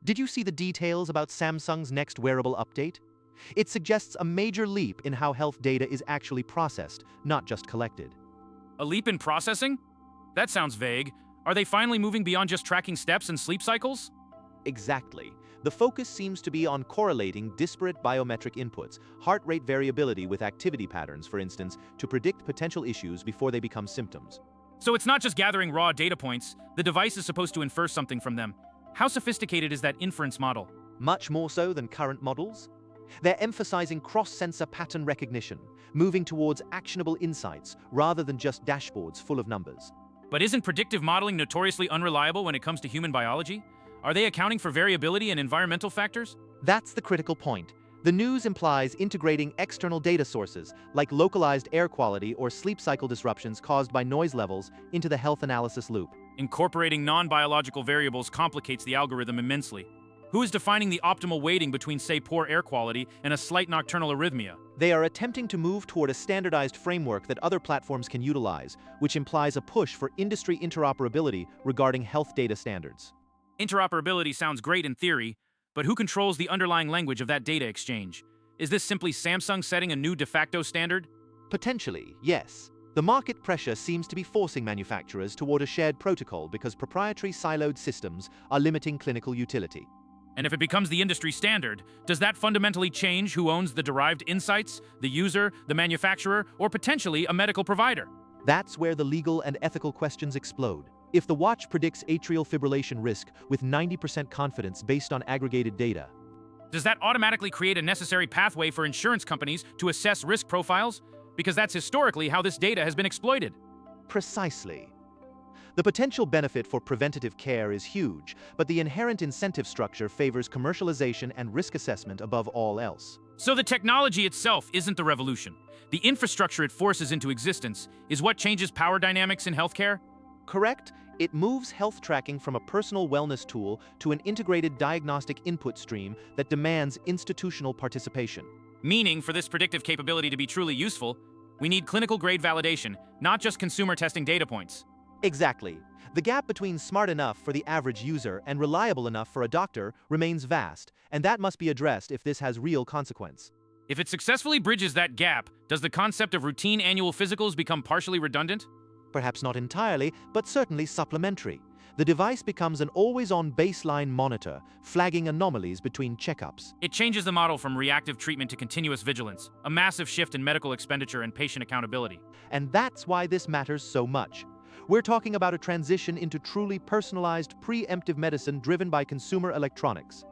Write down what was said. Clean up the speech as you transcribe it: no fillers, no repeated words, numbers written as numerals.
Did you see the details about Samsung's next wearable update? It suggests a major leap in how health data is actually processed, not just collected. A leap in processing? That sounds vague. Are they finally moving beyond just tracking steps and sleep cycles? Exactly. The focus seems to be on correlating disparate biometric inputs, heart rate variability with activity patterns, for instance, to predict potential issues before they become symptoms. So it's not just gathering raw data points, the device is supposed to infer something from them. How sophisticated is that inference model? Much more so than current models. They're emphasizing cross-sensor pattern recognition, moving towards actionable insights rather than just dashboards full of numbers. But isn't predictive modeling notoriously unreliable when it comes to human biology? Are they accounting for variability and environmental factors? That's the critical point. The news implies integrating external data sources, like localized air quality or sleep cycle disruptions caused by noise levels, into the health analysis loop. Incorporating non-biological variables complicates the algorithm immensely. Who is defining the optimal weighting between, say, poor air quality and a slight nocturnal arrhythmia? They are attempting to move toward a standardized framework that other platforms can utilize, which implies a push for industry interoperability regarding health data standards. Interoperability sounds great in theory, but who controls the underlying language of that data exchange? Is this simply Samsung setting a new de facto standard? Potentially, yes. The market pressure seems to be forcing manufacturers toward a shared protocol because proprietary siloed systems are limiting clinical utility. And if it becomes the industry standard, does that fundamentally change who owns the derived insights, the user, the manufacturer, or potentially a medical provider? That's where the legal and ethical questions explode. If the watch predicts atrial fibrillation risk with 90% confidence based on aggregated data, does that automatically create a necessary pathway for insurance companies to assess risk profiles? Because that's historically how this data has been exploited. precisely. The potential benefit for preventative care is huge, but the inherent incentive structure favors commercialization and risk assessment above all else. So the technology itself isn't the revolution. The infrastructure it forces into existence is what changes power dynamics in healthcare? Correct? It moves health tracking from a personal wellness tool to an integrated diagnostic input stream that demands institutional participation. Meaning, for this predictive capability to be truly useful, we need clinical-grade validation, not just consumer testing data points. Exactly. The gap between smart enough for the average user and reliable enough for a doctor remains vast, and that must be addressed if this has real consequence. If it successfully bridges that gap, does the concept of routine annual physicals become partially redundant? Perhaps not entirely, but certainly supplementary. The device becomes an always-on baseline monitor, flagging anomalies between checkups. It changes the model from reactive treatment to continuous vigilance, a massive shift in medical expenditure and patient accountability. And that's why this matters so much. We're talking about a transition into truly personalized, preemptive medicine driven by consumer electronics.